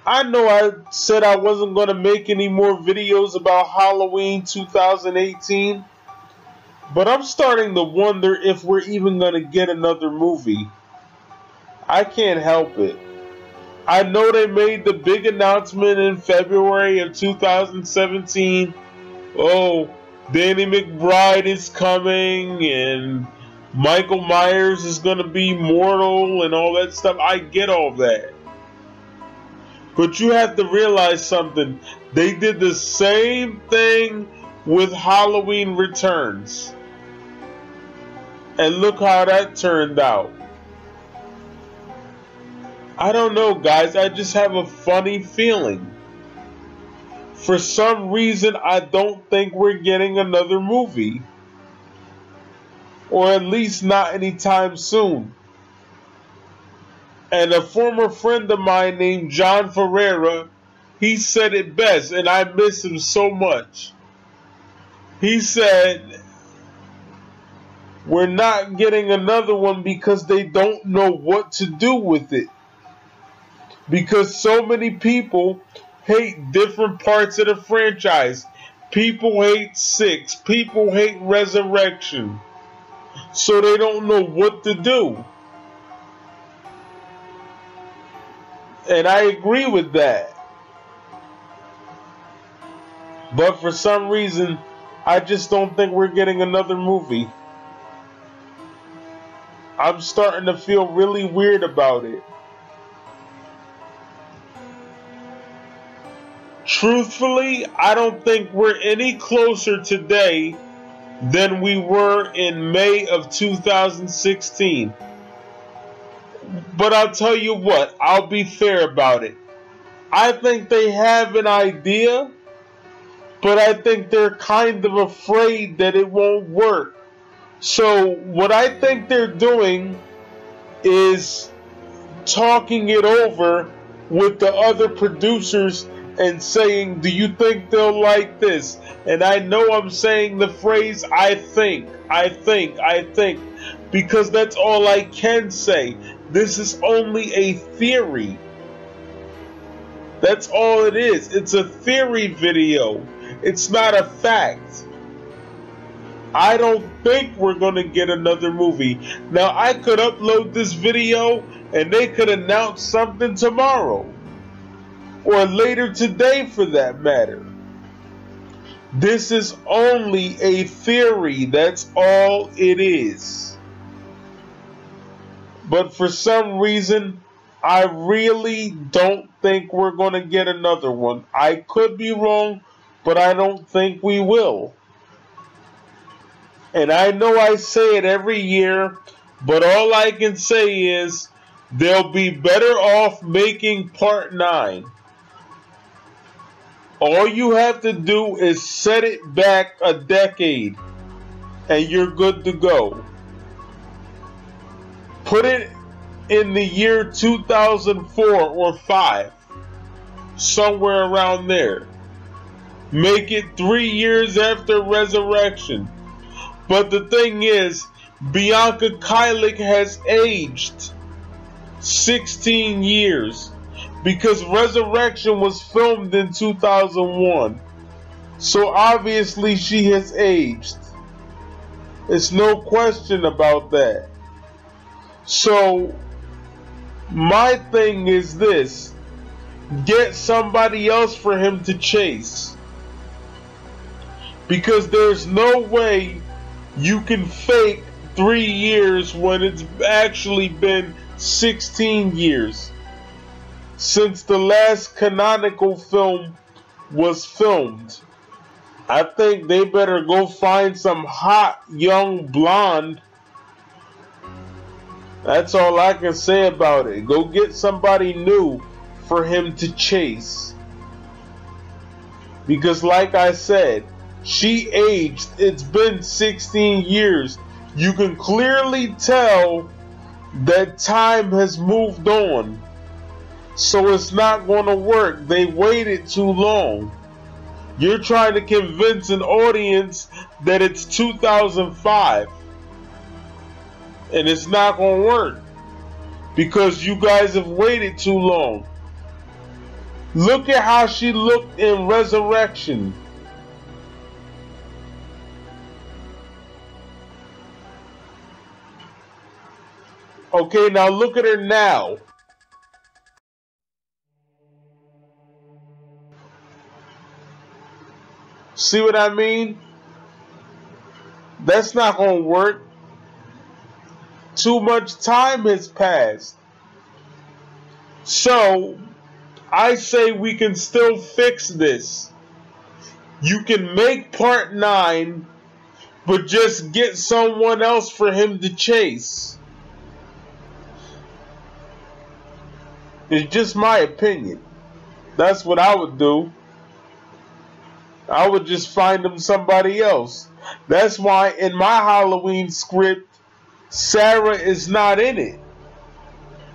I know I said I wasn't going to make any more videos about Halloween 2018, but I'm starting to wonder if we're even going to get another movie. I can't help it. I know they made the big announcement in February of 2017. Oh, Danny McBride is coming and Michael Myers is going to be mortal and all that stuff. I get all that. But you have to realize something. They did the same thing with Halloween Returns. And look how that turned out. I don't know, guys. I just have a funny feeling. For some reason, I don't think we're getting another movie. Or at least not anytime soon. And a former friend of mine named John Ferreira, he said it best, and I miss him so much. He said, we're not getting another one because they don't know what to do with it. Because so many people hate different parts of the franchise. People hate 6. People hate Resurrection. So they don't know what to do. And I agree with that. But for some reason, I just don't think we're getting another movie. I'm starting to feel really weird about it. Truthfully, I don't think we're any closer today than we were in May of 2016. But I'll tell you what, I'll be fair about it. I think they have an idea, but I think they're kind of afraid that it won't work. So what I think they're doing is talking it over with the other producers and saying, do you think they'll like this? And I know I'm saying the phrase, I think, because that's all I can say. This is only a theory. That's all it is. It's a theory video. It's not a fact. I don't think we're going to get another movie. Now, I could upload this video and they could announce something tomorrow. Or later today, for that matter. This is only a theory. That's all it is. But for some reason, I really don't think we're going to get another one. I could be wrong, but I don't think we will. And I know I say it every year, but all I can say is they'll be better off making Part 9. All you have to do is set it back a decade and you're good to go. Put it in the year 2004 or 5. Somewhere around there. Make it 3 years after Resurrection. But the thing is, Bianca Kylik has aged 16 years. Because Resurrection was filmed in 2001. So obviously she has aged. There's no question about that. So my thing is this. Get somebody else for him to chase. Because there's no way you can fake 3 years when it's actually been 16 years. Since the last canonical film was filmed. I think they better go find some hot young blonde. That's all I can say about it. Go get somebody new for him to chase. Because like I said, she aged. It's been 16 years. You can clearly tell that time has moved on. So it's not going to work. They waited too long. You're trying to convince an audience that it's 2005. And it's not going to work. Because you guys have waited too long. Look at how she looked in Resurrection. Okay, now look at her now. See what I mean? That's not going to work. Too much time has passed. So, I say we can still fix this. You can make part 9, but just get someone else for him to chase. It's just my opinion. That's what I would do. I would just find him somebody else. That's why in my Halloween script, Sarah is not in it.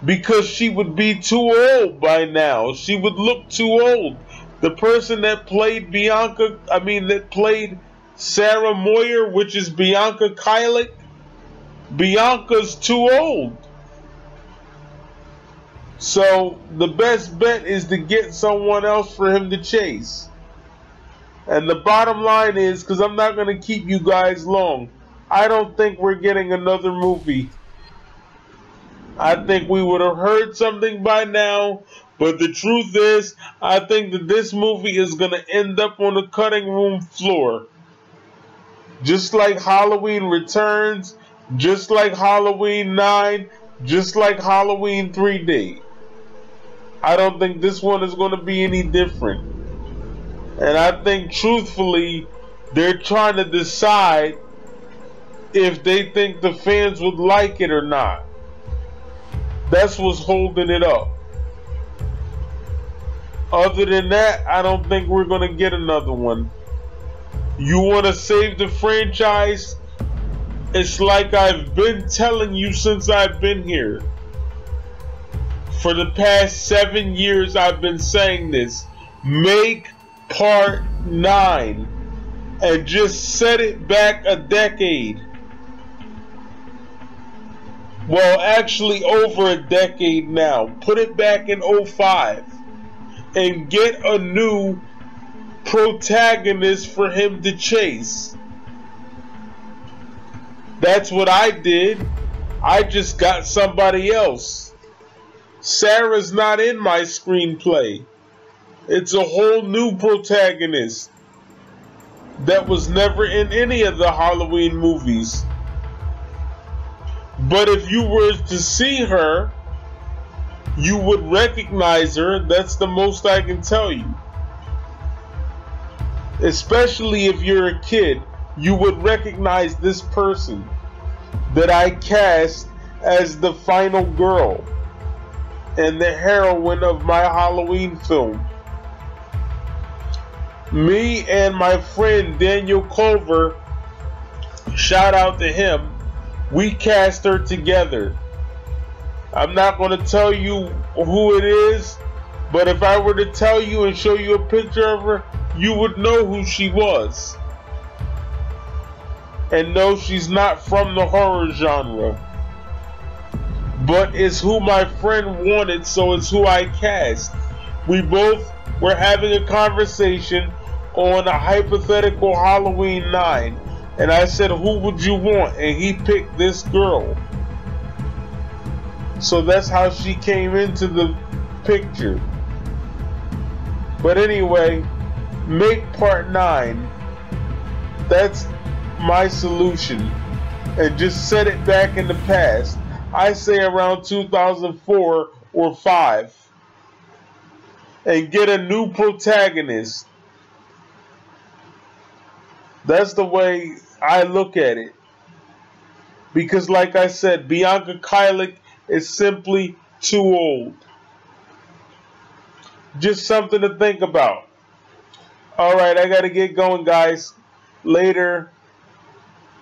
Because she would be too old by now. She would look too old. The person that played that played Sarah Moyer, which is Bianca Kylik, Bianca's too old. So the best bet is to get someone else for him to chase. And the bottom line is, because I'm not going to keep you guys long, I don't think we're getting another movie. I think we would have heard something by now, but the truth is, I think that this movie is going to end up on the cutting room floor. Just like Halloween Returns, just like Halloween 9, just like Halloween 3D. I don't think this one is going to be any different. And I think, truthfully, they're trying to decide if they think the fans would like it or not. That's what's holding it up. Other than that, I don't think we're going to get another one. You want to save the franchise? It's like I've been telling you since I've been here. For the past 7 years, I've been saying this. Make part 9 and just set it back a decade. Well, actually over a decade now. Put it back in 05 and get a new protagonist for him to chase. That's what I did. I just got somebody else. Sarah's not in my screenplay. It's a whole new protagonist that was never in any of the Halloween movies. But if you were to see her, you would recognize her. That's the most I can tell you. Especially if you're a kid, you would recognize this person that I cast as the final girl and the heroine of my Halloween film. Me and my friend Daniel Culver, shout out to him, we cast her together. I'm not going to tell you who it is, but if I were to tell you and show you a picture of her, you would know who she was. And no, she's not from the horror genre. But it's who my friend wanted, so it's who I cast. We both were having a conversation on a hypothetical Halloween 9. And I said, who would you want? And he picked this girl. So that's how she came into the picture. But anyway, make part 9. That's my solution. And just set it back in the past. I say around 2004 or 5. And get a new protagonist. That's the way I look at it. Because like I said, Bianca Kylik is simply too old. Just something to think about. Alright, I gotta get going, guys. Later.